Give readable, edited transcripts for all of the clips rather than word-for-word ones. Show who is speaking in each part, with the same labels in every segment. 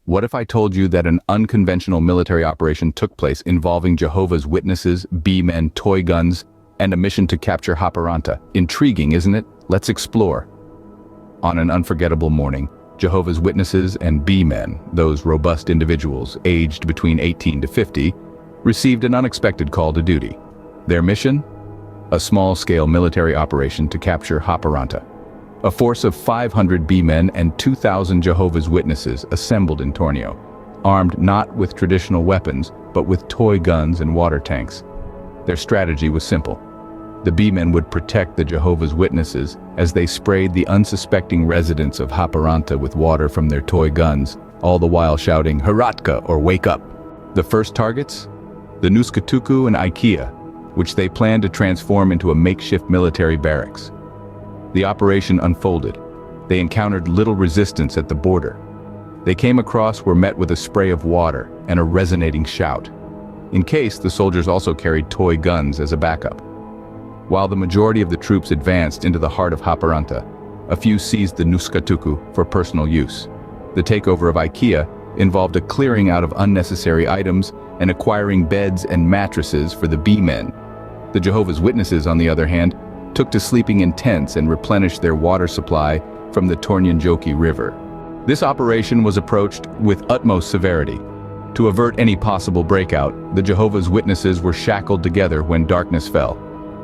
Speaker 1: What if I told you that an unconventional military operation took place involving Jehovah's Witnesses, B-men, toy guns, and a mission to capture Haaparanta? Intriguing, isn't it? Let's explore. On an unforgettable morning, Jehovah's Witnesses and B-men, those robust individuals aged between 18 to 50, received an unexpected call to duty. Their mission? A small-scale military operation to capture Haaparanta. A force of 500 B-men and 2,000 Jehovah's Witnesses assembled in Tornio, armed not with traditional weapons, but with toy guns and water tanks. Their strategy was simple. The B-men would protect the Jehovah's Witnesses as they sprayed the unsuspecting residents of Haaparanta with water from their toy guns, all the while shouting, "Haratka," or "Wake up." The first targets? The Nuskatuku and IKEA, which they planned to transform into a makeshift military barracks. The operation unfolded. They encountered little resistance at the border. They came across were met with a spray of water and a resonating shout. In case, the soldiers also carried toy guns as a backup. While the majority of the troops advanced into the heart of Haaparanta, a few seized the Nuskatuku for personal use. The takeover of IKEA involved a clearing out of unnecessary items and acquiring beds and mattresses for the B-men. The Jehovah's Witnesses, on the other hand, took to sleeping in tents and replenished their water supply from the Tornionjoki River. This operation was approached with utmost severity. To avert any possible breakout, the Jehovah's Witnesses were shackled together when darkness fell.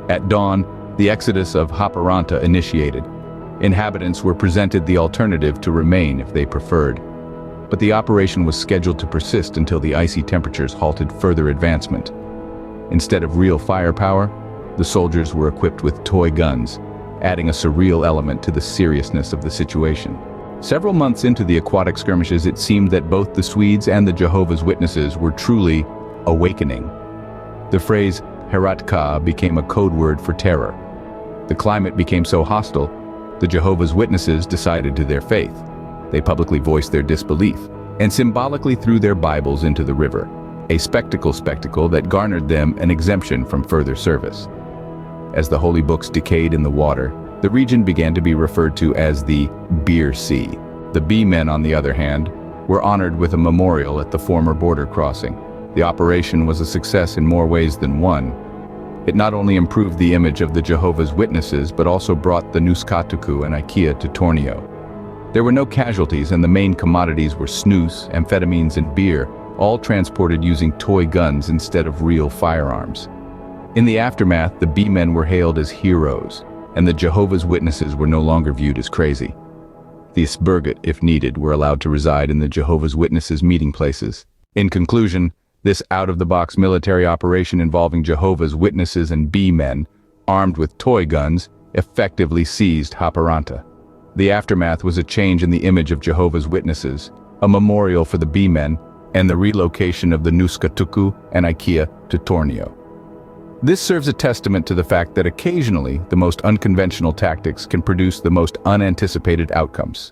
Speaker 1: At dawn, the exodus of Haaparanta initiated. Inhabitants were presented the alternative to remain if they preferred. But the operation was scheduled to persist until the icy temperatures halted further advancement. Instead of real firepower, the soldiers were equipped with toy guns, adding a surreal element to the seriousness of the situation. Several months into the aquatic skirmishes, it seemed that both the Swedes and the Jehovah's Witnesses were truly awakening. The phrase "Haratka" became a code word for terror. The climate became so hostile, the Jehovah's Witnesses decided to their faith. They publicly voiced their disbelief and symbolically threw their Bibles into the river, a spectacle that garnered them an exemption from further service. As the holy books decayed in the water, the region began to be referred to as the Beer Sea. The B-men, on the other hand, were honored with a memorial at the former border crossing. The operation was a success in more ways than one. It not only improved the image of the Jehovah's Witnesses, but also brought the Nuskatuku and IKEA to Tornio. There were no casualties, and the main commodities were snus, amphetamines, and beer, all transported using toy guns instead of real firearms. In the aftermath, the B-men were hailed as heroes, and the Jehovah's Witnesses were no longer viewed as crazy. The Sburgut, if needed, were allowed to reside in the Jehovah's Witnesses' meeting places. In conclusion, this out-of-the-box military operation involving Jehovah's Witnesses and B-men, armed with toy guns, effectively seized Haaparanta. The aftermath was a change in the image of Jehovah's Witnesses, a memorial for the B-men, and the relocation of the Nuskatuku and IKEA to Tornio. This serves a testament to the fact that occasionally the most unconventional tactics can produce the most unanticipated outcomes.